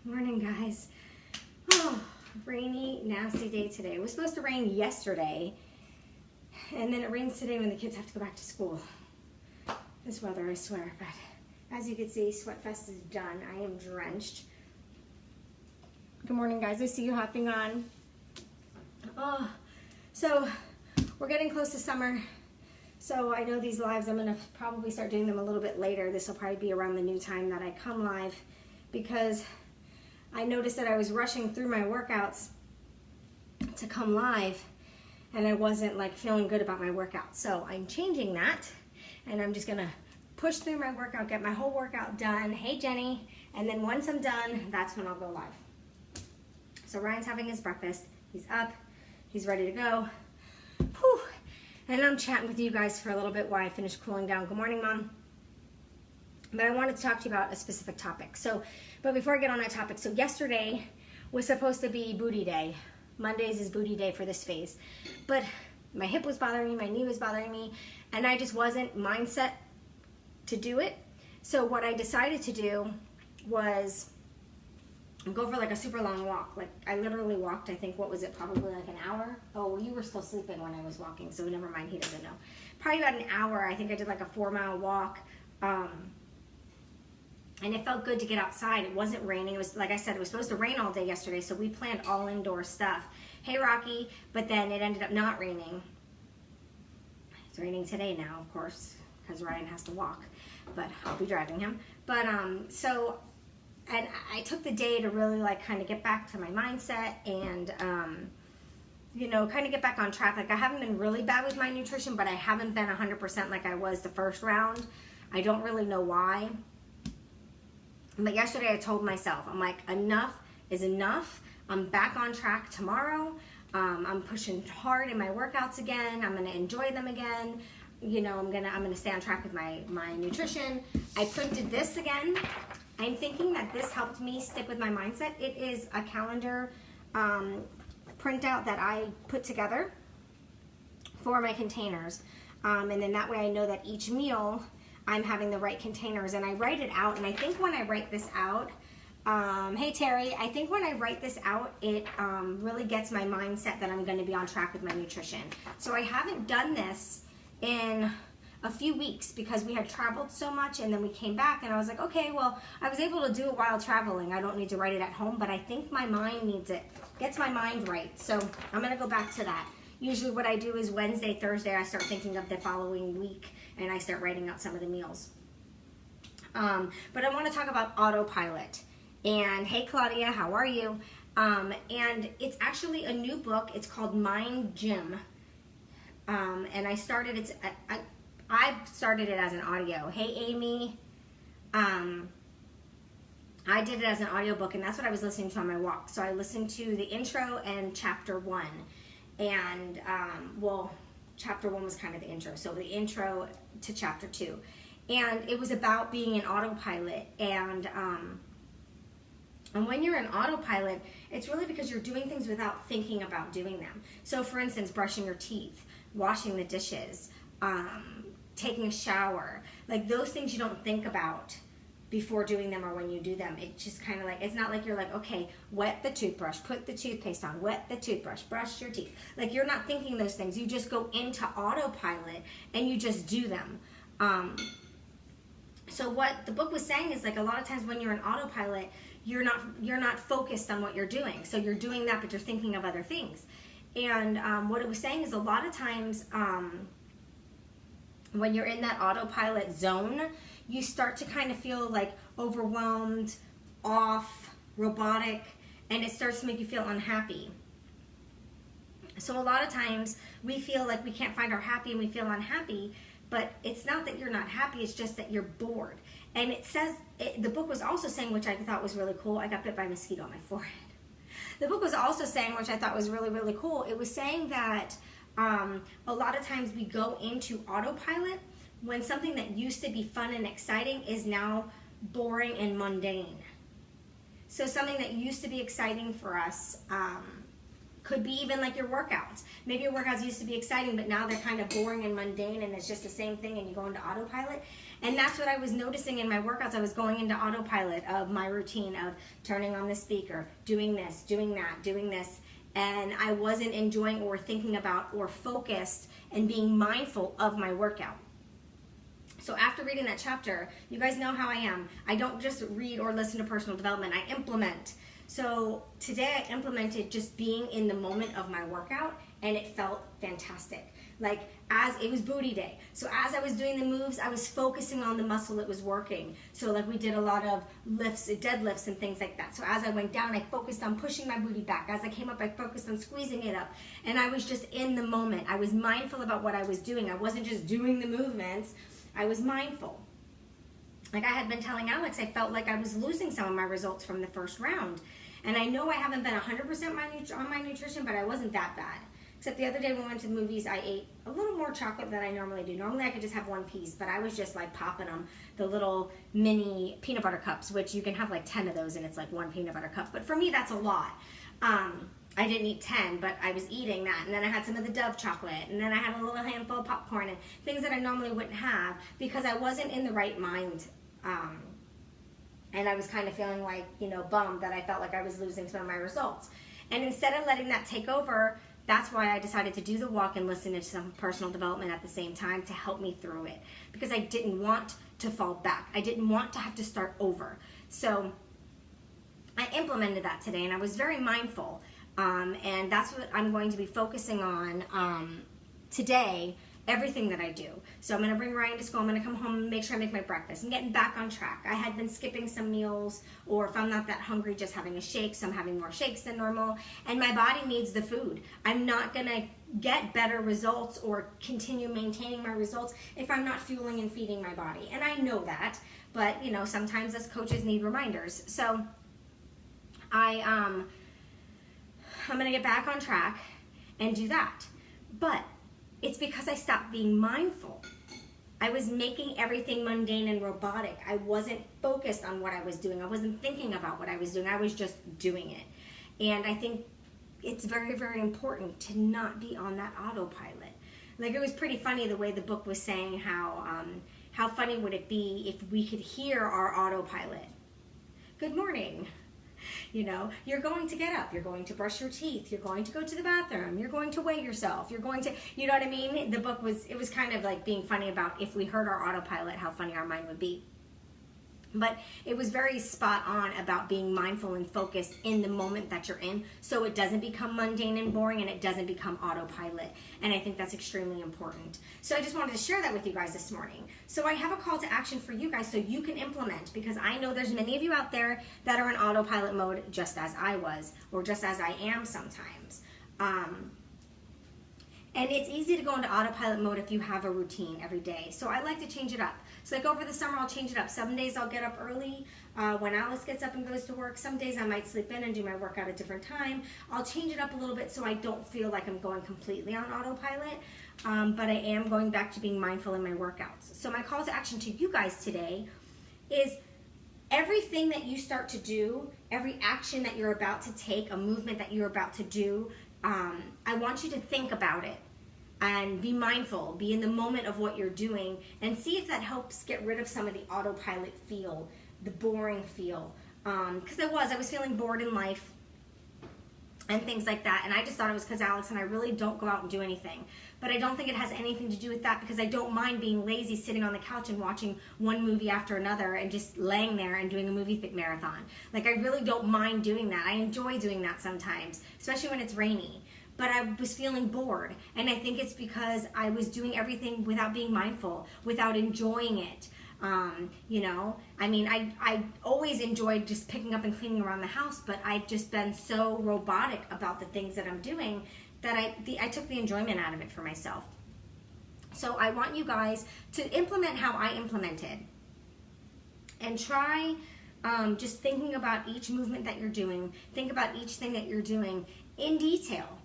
Morning, guys. Oh, rainy, nasty day today. It was supposed to rain yesterday, and then it rains today when the kids have to go back to school. This weather, I swear. But as you can see, Sweatfest is done. I am drenched. Good morning, guys. I see you hopping on. Oh, so we're getting close to summer. So I know these lives, I'm going to probably start doing them a little bit later. This will probably be around the new time that I come live, because I noticed that I was rushing through my workouts to come live, and I wasn't like feeling good about my workout. So I'm changing that, and I'm just gonna push through my workout, get my whole workout done. Hey, Jenny. And then once I'm done, that's when I'll go live. So Ryan's having his breakfast. He's up. He's ready to go. Whew. And I'm chatting with you guys for a little bit while I finish cooling down. Good morning, Mom. But I wanted to talk to you about a specific topic. But before I get on that topic, so yesterday was supposed to be booty day. Mondays is booty day for this phase. But my hip was bothering me, my knee was bothering me, and I just wasn't mindset to do it. So what I decided to do was go for like a super long walk. Like I literally walked, I think, what was it, probably like an hour? Oh, well, you were still sleeping when I was walking, so never mind, he doesn't know. Probably about an hour. I think I did like a 4-mile walk. And it felt good to get outside. It wasn't raining. It was, like I said, it was supposed to rain all day yesterday, so we planned all indoor stuff. Hey, Rocky, but then it ended up not raining. It's raining today now, of course, because Ryan has to walk, but I'll be driving him. But, and I took the day to really, like, kind of get back to my mindset and, you know, kind of get back on track. Like, I haven't been really bad with my nutrition, but I haven't been 100% like I was the first round. I don't really know why. But yesterday I told myself, I'm like, enough is enough. I'm back on track tomorrow. I'm pushing hard in my workouts again. I'm gonna enjoy them again. You know, I'm gonna stay on track with my nutrition. I printed this again. I'm thinking that this helped me stick with my mindset. It is a calendar printout that I put together for my containers. And then that way I know that each meal I'm having the right containers, and I write it out. And I think when I write this out, hey Terry, I think when I write this out, it really gets my mindset that I'm going to be on track with my nutrition. So I haven't done this in a few weeks because we had traveled so much, and then we came back, and I was like, okay, well, I was able to do it while traveling. I don't need to write it at home, but I think my mind needs it. Gets my mind right. So I'm going to go back to that. Usually what I do is Wednesday, Thursday, I start thinking of the following week, and I start writing out some of the meals. But I want to talk about Autopilot. And hey, Claudia, how are you? And it's actually a new book. It's called Mind Gym. And I started it as an audio. Hey, Amy. I did it as an audiobook, and that's what I was listening to on my walk. So I listened to the intro and chapter 1. And, well, chapter 1 was kind of the intro. So the intro to chapter 2. And it was about being an autopilot. And when you're an autopilot, it's really because you're doing things without thinking about doing them. So for instance, brushing your teeth, washing the dishes, taking a shower. Like those things you don't think about before doing them or when you do them. It's just kind of like, it's not like you're like, okay, wet the toothbrush, put the toothpaste on, wet the toothbrush, brush your teeth. Like you're not thinking those things. You just go into autopilot and you just do them. So what the book was saying is like a lot of times when you're in autopilot, you're not focused on what you're doing. So you're doing that, but you're thinking of other things. And what it was saying is a lot of times when you're in that autopilot zone, you start to kind of feel like overwhelmed, off, robotic, and it starts to make you feel unhappy. So a lot of times we feel like we can't find our happy and we feel unhappy, but it's not that you're not happy, it's just that you're bored. And it says, the book was also saying, which I thought was really cool, I got bit by a mosquito on my forehead. The book was also saying, which I thought was really, really cool, it was saying that a lot of times we go into autopilot when something that used to be fun and exciting is now boring and mundane. So something that used to be exciting for us, Could be even like your workouts. Maybe your workouts used to be exciting, but now they're kind of boring and mundane, and it's just the same thing, and you go into autopilot. And that's what I was noticing in my workouts. I was going into autopilot of my routine of turning on the speaker, doing this, doing that, doing this, and I wasn't enjoying or thinking about or focused and being mindful of my workout. So after reading that chapter, you guys know how I am. I don't just read or listen to personal development, I implement. So today I implemented just being in the moment of my workout, and it felt fantastic. Like, as it was booty day, so as I was doing the moves, I was focusing on the muscle that was working. So like we did a lot of lifts, deadlifts and things like that. So as I went down, I focused on pushing my booty back. As I came up, I focused on squeezing it up. And I was just in the moment. I was mindful about what I was doing. I wasn't just doing the movements, I was mindful. Like I had been telling Alex, I felt like I was losing some of my results from the first round. And I know I haven't been 100% on my nutrition, but I wasn't that bad. Except the other day when we went to the movies, I ate a little more chocolate than I normally do. Normally I could just have one piece, but I was just like popping them, the little mini peanut butter cups, which you can have like 10 of those and it's like one peanut butter cup. But for me, that's a lot. I didn't eat 10, but I was eating that. And then I had some of the Dove chocolate. And then I had a little handful of popcorn and things that I normally wouldn't have because I wasn't in the right mind. And I was kind of feeling like, bummed that I felt like I was losing some of my results. And instead of letting that take over, that's why I decided to do the walk and listen to some personal development at the same time to help me through it. Because I didn't want to fall back. I didn't want to have to start over. So I implemented that today, and I was very mindful. And that's what I'm going to be focusing on today, everything that I do. So I'm going to bring Ryan to school. I'm going to come home and make sure I make my breakfast. I'm getting back on track. I had been skipping some meals, or if I'm not that hungry, just having a shake. So I'm having more shakes than normal. And my body needs the food. I'm not going to get better results or continue maintaining my results if I'm not fueling and feeding my body. And I know that, but sometimes us coaches need reminders. So I'm going to get back on track and do that. But it's because I stopped being mindful. I was making everything mundane and robotic. I wasn't focused on what I was doing. I wasn't thinking about what I was doing. I was just doing it. And I think it's very, very important to not be on that autopilot. Like, it was pretty funny the way the book was saying how funny would it be if we could hear our autopilot. Good morning. You're going to get up, you're going to brush your teeth, you're going to go to the bathroom, you're going to weigh yourself, you're going to, you know what I mean? The book was kind of like being funny about if we heard our autopilot, how funny our mind would be. But it was very spot on about being mindful and focused in the moment that you're in, so it doesn't become mundane and boring, and it doesn't become autopilot. And I think that's extremely important. So I just wanted to share that with you guys this morning. So I have a call to action for you guys so you can implement, because I know there's many of you out there that are in autopilot mode just as I was, or just as I am sometimes. And it's easy to go into autopilot mode if you have a routine every day. So I like to change it up. So like over the summer, I'll change it up. Some days I'll get up early when Alice gets up and goes to work. Some days I might sleep in and do my workout at a different time. I'll change it up a little bit so I don't feel like I'm going completely on autopilot. But I am going back to being mindful in my workouts. So my call to action to you guys today is everything that you start to do, every action that you're about to take, a movement that you're about to do, I want you to think about it and be mindful, be in the moment of what you're doing, and see if that helps get rid of some of the autopilot feel, the boring feel. Because I was feeling bored in life and things like that, and I just thought it was because Alex and I really don't go out and do anything. But I don't think it has anything to do with that, because I don't mind being lazy, sitting on the couch and watching one movie after another and just laying there and doing a movie marathon. Like, I really don't mind doing that. I enjoy doing that sometimes, especially when it's rainy. But I was feeling bored, and I think it's because I was doing everything without being mindful, without enjoying it. I always enjoyed just picking up and cleaning around the house, but I've just been so robotic about the things that I'm doing that I took the enjoyment out of it for myself. So I want you guys to implement how I implemented, and try just thinking about each movement that you're doing. Think about each thing that you're doing in detail.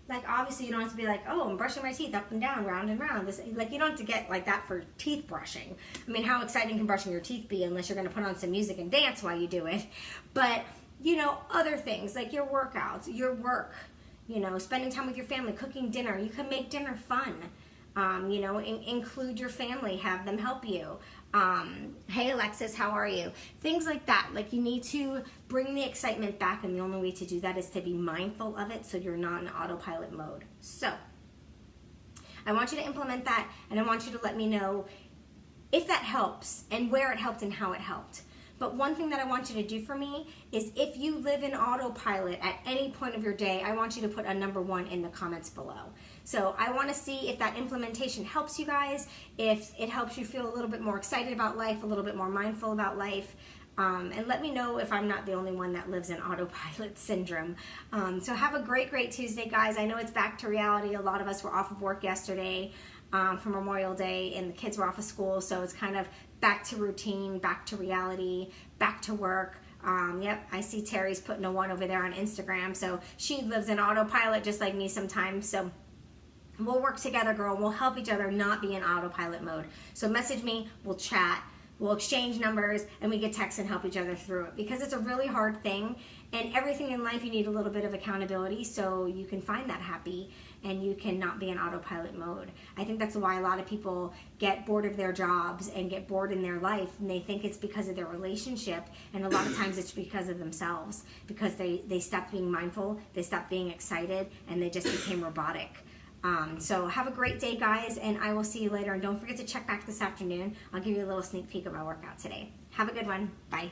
Like, obviously you don't have to be like, oh, I'm brushing my teeth up and down, round and round. You don't have to get like that for teeth brushing. I mean, how exciting can brushing your teeth be unless you're going to put on some music and dance while you do it? But, other things like your workouts, your work, You know, spending time with your family, cooking dinner. You can make dinner fun. You know, include your family, have them help you. Hey Alexis, how are you? Things like that. Like, you need to bring the excitement back, and the only way to do that is to be mindful of it so you're not in autopilot mode. So I want you to implement that, and I want you to let me know if that helps and where it helped and how it helped. But one thing that I want you to do for me is, if you live in autopilot at any point of your day, I want you to put a number 1 in the comments below. So I want to see if that implementation helps you guys, if it helps you feel a little bit more excited about life, a little bit more mindful about life. And let me know if I'm not the only one that lives in autopilot syndrome. So have a great, great Tuesday, guys. I know it's back to reality. A lot of us were off of work yesterday for Memorial Day, and the kids were off of school, so it's kind of back to routine, back to reality, back to work. Yep, I see Terry's putting a 1 over there on Instagram, so she lives in autopilot just like me sometimes. So we'll work together, girl. We'll help each other not be in autopilot mode. So message me, we'll chat, we'll exchange numbers, and we get texts and help each other through it, because it's a really hard thing, and everything in life you need a little bit of accountability so you can find that happy and you can not be in autopilot mode. I think that's why a lot of people get bored of their jobs and get bored in their life, and they think it's because of their relationship, and a lot of times it's because of themselves, because they stopped being mindful, they stopped being excited, and they just became robotic. So have a great day, guys, and I will see you later. And don't forget to check back this afternoon. I'll give you a little sneak peek of my workout today. Have a good one. Bye.